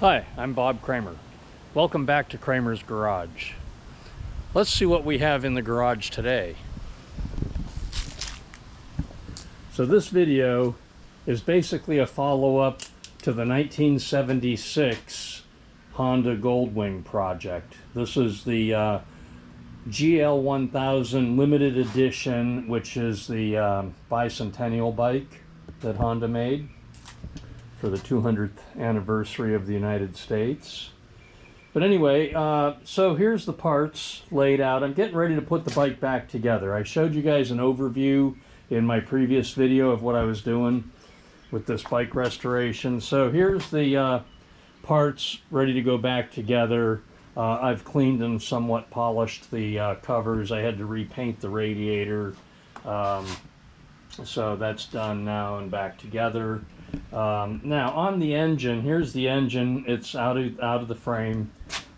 Hi, I'm Bob Kramer. Welcome back to Kramer's Garage. Let's see what we have in the garage today. So this video is basically a follow-up to the 1976 Honda Goldwing project. This is the GL 1000 limited edition, which is the bicentennial bike that Honda made for the 200th anniversary of the United States. But anyway, so here's the parts laid out. I'm getting ready to put the bike back together. I showed you guys an overview in my previous video of what I was doing with this bike restoration. So here's the parts ready to go back together. I've cleaned and somewhat polished the covers. I had to repaint the radiator. So that's done now and back together. Now on the engine, here's the engine. It's out of the frame,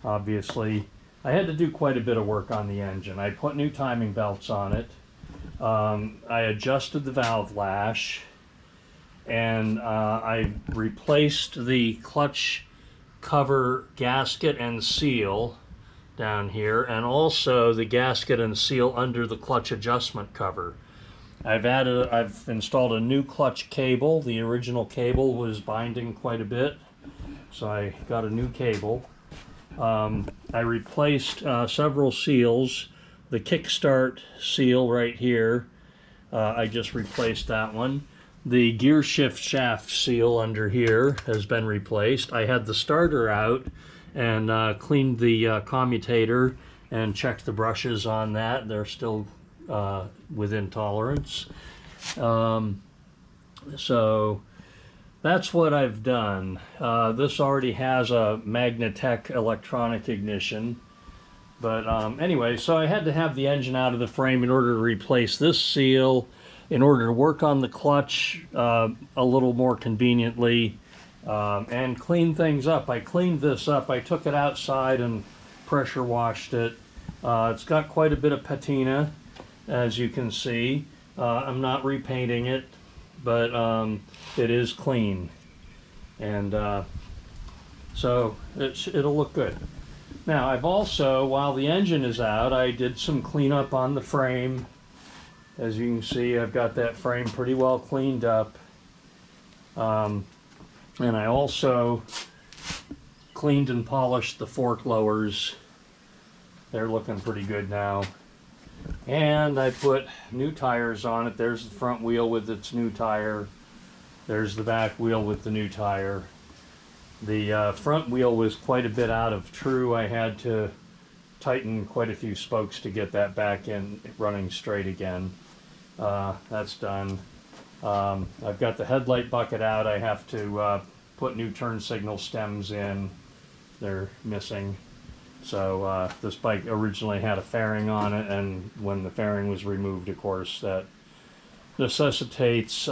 obviously. I had to do quite a bit of work on the engine. I put new timing belts on it. I adjusted the valve lash, and I replaced the clutch cover gasket and seal down here, and also the gasket and seal under the clutch adjustment cover. I've installed a new clutch cable. The original cable was binding quite a bit, so I got a new cable. I replaced several seals. The kickstart seal right here, I just replaced that one. The gear shift shaft seal under here has been replaced. I had the starter out and cleaned the commutator and checked the brushes on that. They're still within tolerance. So that's what I've done. This already has a Magnatech electronic ignition, but anyway, so I had to have the engine out of the frame in order to replace this seal, in order to work on the clutch a little more conveniently, and clean things up. I cleaned this up. I took it outside and pressure washed it. It's got quite a bit of patina, as you can see. I'm not repainting it, but it is clean, and so it'll look good. Now I've also, while the engine is out, I did some cleanup on the frame. As you can see, I've got that frame pretty well cleaned up, and I also cleaned and polished the fork lowers. They're looking pretty good now. And I put new tires on it. There's the front wheel with its new tire. There's the back wheel with the new tire. The front wheel was quite a bit out of true. I had to tighten quite a few spokes to get that back in running straight again. That's done. I've got the headlight bucket out. I have to put new turn signal stems in. They're missing. So this bike originally had a fairing on it, and when the fairing was removed, of course, that necessitates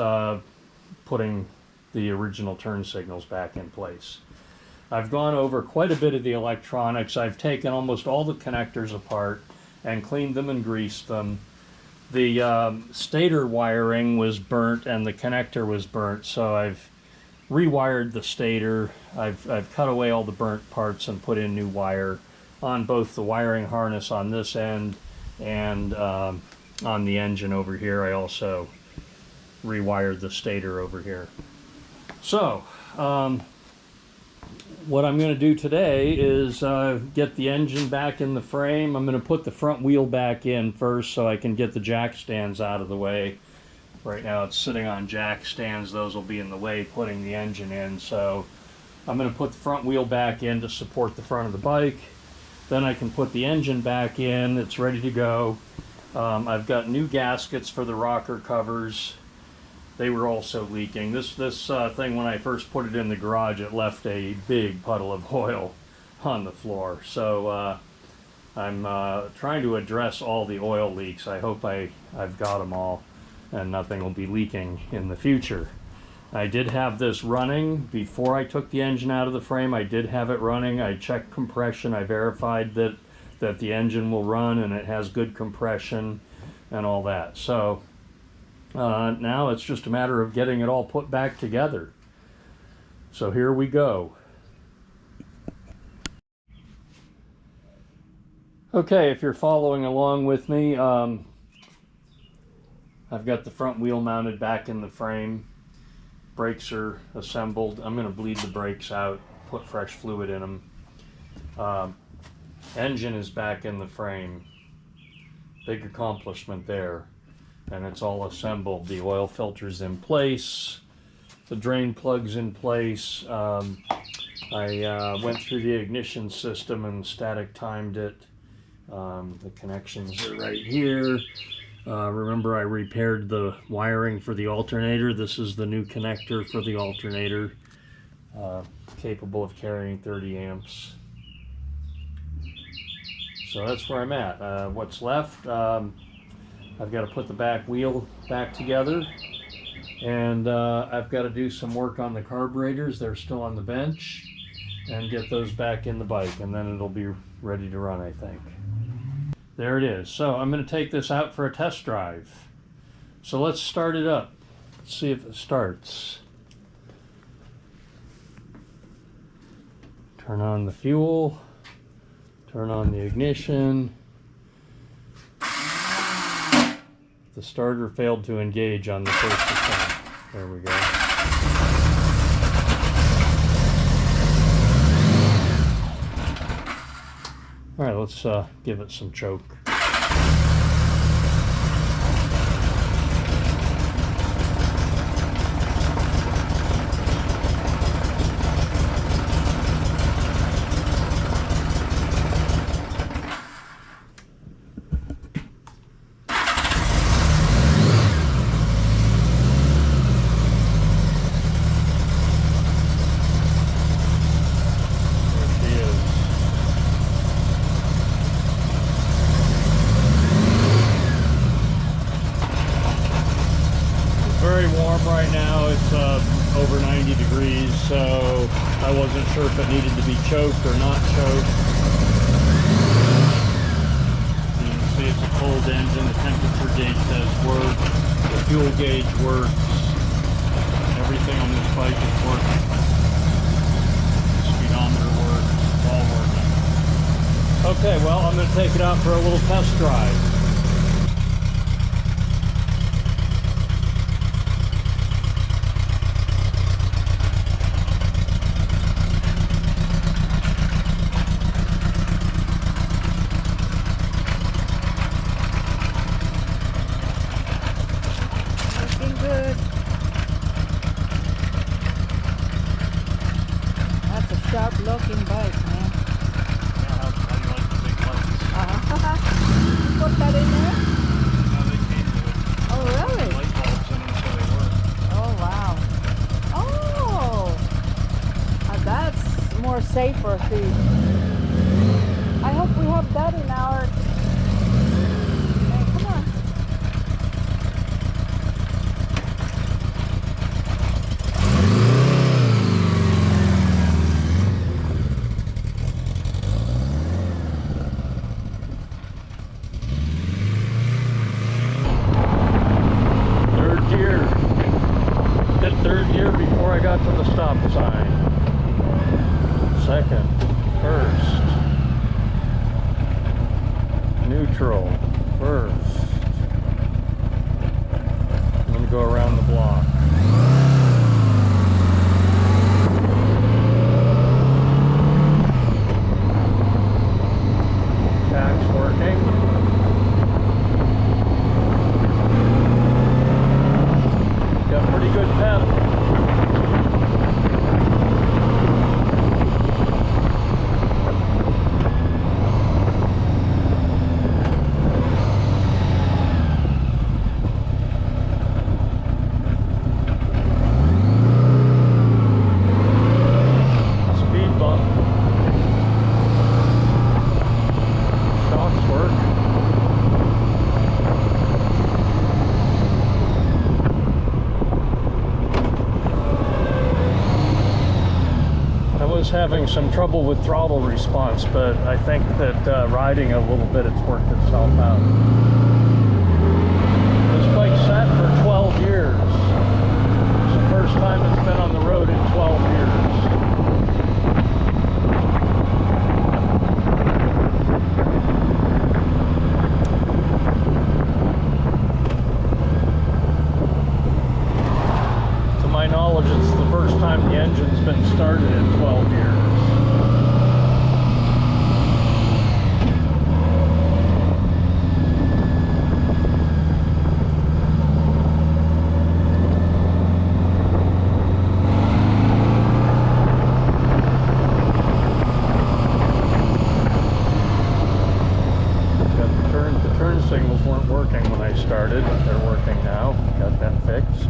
putting the original turn signals back in place. I've gone over quite a bit of the electronics. I've taken almost all the connectors apart and cleaned them and greased them. The stator wiring was burnt and the connector was burnt, so I've rewired the stator. I've cut away all the burnt parts and put in new wire on both the wiring harness on this end and on the engine over here. I also rewired the stator over here. So what I'm going to do today is get the engine back in the frame. I'm going to put the front wheel back in first so I can get the jack stands out of the way. Right now it's sitting on jack stands. Those will be in the way putting the engine in. So I'm going to put the front wheel back in to support the front of the bike. Then I can put the engine back in. It's ready to go. I've got new gaskets for the rocker covers. They were also leaking. This thing, when I first put it in the garage, it left a big puddle of oil on the floor. So I'm trying to address all the oil leaks. I hope I've got them all and nothing will be leaking in the future. I did have this running before I took the engine out of the frame. I did have it running. I checked compression. I verified that the engine will run and it has good compression and all that. So now it's just a matter of getting it all put back together. So here we go. Okay, if you're following along with me, I've got the front wheel mounted back in the frame. Brakes are assembled. I'm going to bleed the brakes out, put fresh fluid in them. Engine is back in the frame. Big accomplishment there. And it's all assembled. The oil filter's in place. The drain plug's in place. I went through the ignition system and static timed it. The connections are right here. Remember, I repaired the wiring for the alternator. This is the new connector for the alternator, capable of carrying 30 amps. So that's where I'm at. What's left, I've got to put the back wheel back together, and I've got to do some work on the carburetors. They're still on the bench, and get those back in the bike, and then it'll be ready to run, I think. There it is. So I'm going to take this out for a test drive. So let's start it up. Let's see if it starts. Turn on the fuel. Turn on the ignition. The starter failed to engage on the first attempt. There we go. All right, let's give it some choke. Right now it's over 90 degrees, so I wasn't sure if it needed to be choked or not choked. You can see it's a cold engine. The temperature gauge does work. The fuel gauge works. Everything on this bike is working. The speedometer works. It's all working. Okay, well, I'm going to take it out for a little test drive. Sharp looking bike, man. How do you like the big lights? Put that in there? Now they came to it. Oh, really? Light bulbs in them so they work. Oh, wow. Oh! That's more safer, see. I hope we have that in our... Hey, come on. Third gear before I got to the stop sign. Second, first, neutral, first. I'm going to go around the block. Tach's working. Got pretty good pep. Speed bump. Shocks work. I was having some trouble with throttle response, but I think that riding a little bit, it's worked itself out. This bike sat for 12 years. It's the first time it's been on the road in 12 years. The engine's been started in 12 years. The turn signals weren't working when I started, but they're working now. Got that fixed.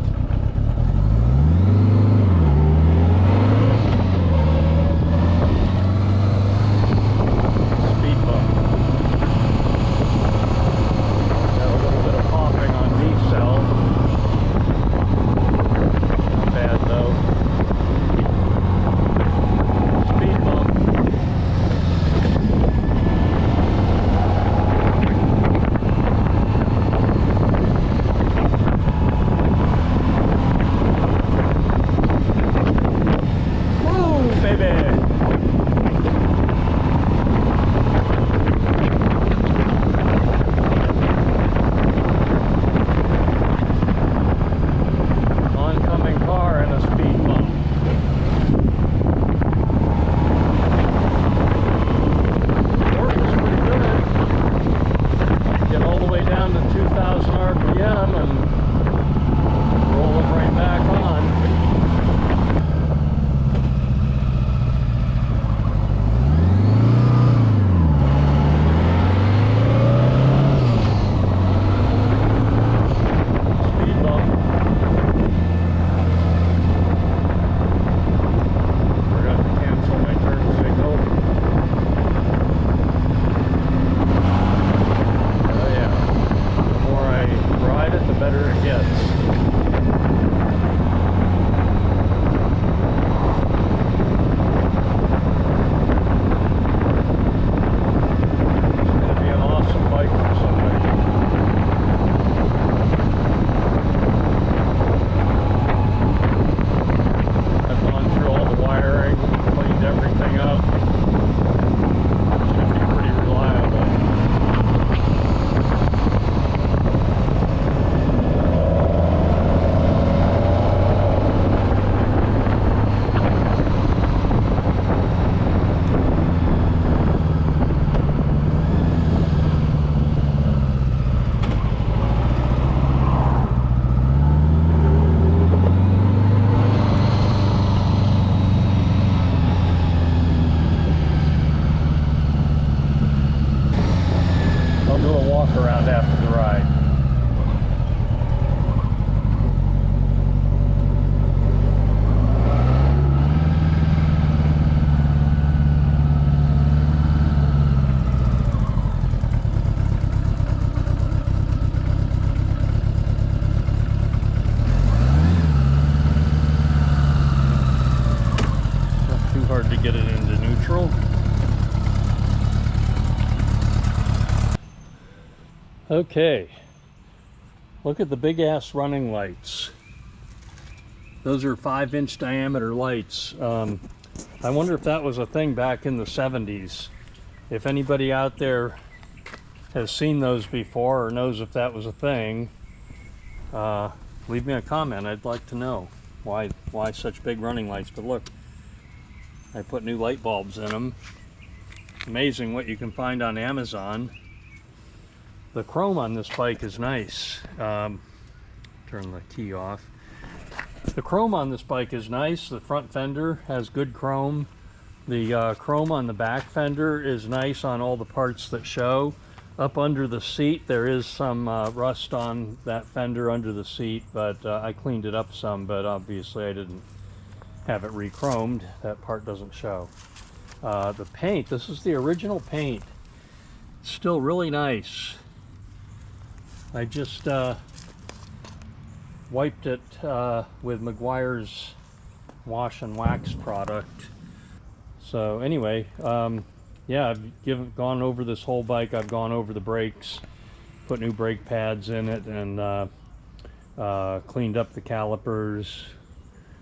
Around after the ride. Not too hard to get it into neutral. Okay, look at the big ass running lights. Those are 5-inch diameter lights. I wonder if that was a thing back in the 70s. If anybody out there has seen those before or knows if that was a thing, leave me a comment. I'd like to know why such big running lights. But look, I put new light bulbs in them. Amazing what you can find on Amazon. The chrome on this bike is nice. Turn the key off. The chrome on this bike is nice. The front fender has good chrome. The chrome on the back fender is nice on all the parts that show. Up under the seat there is some rust on that fender under the seat, but I cleaned it up some, but obviously I didn't have it re-chromed. That part doesn't show. The paint, this is the original paint. It's still really nice. I just wiped it with Meguiar's wash and wax product. So anyway, yeah, I've gone over this whole bike. I've gone over the brakes, put new brake pads in it, and cleaned up the calipers,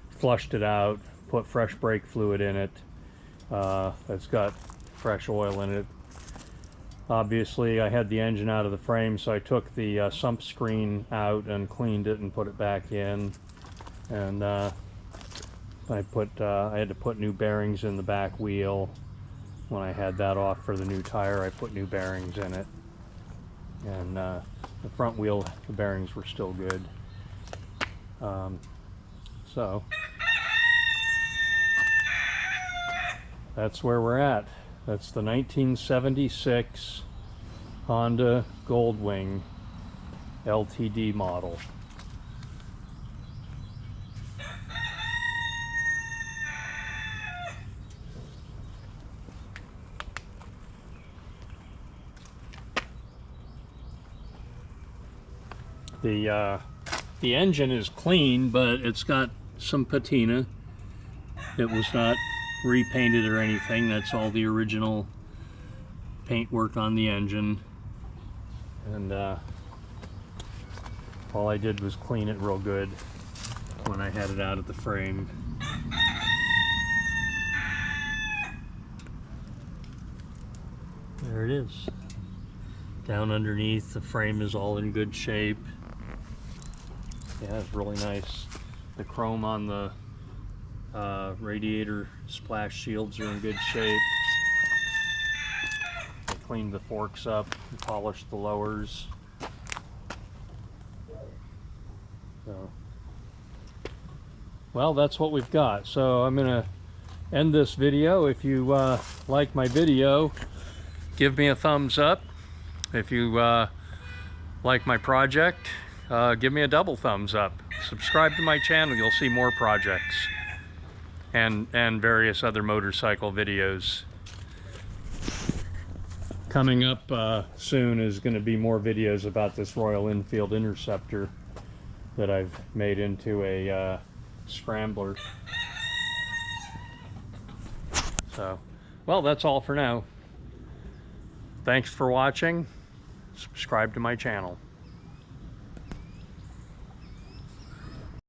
flushed it out, put fresh brake fluid in it. It's got fresh oil in it. Obviously I had the engine out of the frame, so I took the sump screen out and cleaned it and put it back in, and I had to put new bearings in the back wheel. When I had that off for the new tire, I put new bearings in it. And the front wheel, the bearings were still good. So that's where we're at. That's the 1976 Honda Goldwing Ltd model. The engine is clean, but it's got some patina. It was not repainted or anything. That's all the original paintwork on the engine. And all I did was clean it real good when I had it out of the frame. There it is. Down underneath, the frame is all in good shape. Yeah, it's really nice. The chrome on the radiator splash shields are in good shape. I cleaned the forks up and polished the lowers. So, well, that's what we've got. So I'm gonna end this video. If you like my video, give me a thumbs up. If you like my project, give me a double thumbs up. Subscribe to my channel. You'll see more projects and various other motorcycle videos. Coming up soon is going to be more videos about this Royal Enfield Interceptor that I've made into a scrambler. So, well, that's all for now. Thanks for watching. Subscribe to my channel.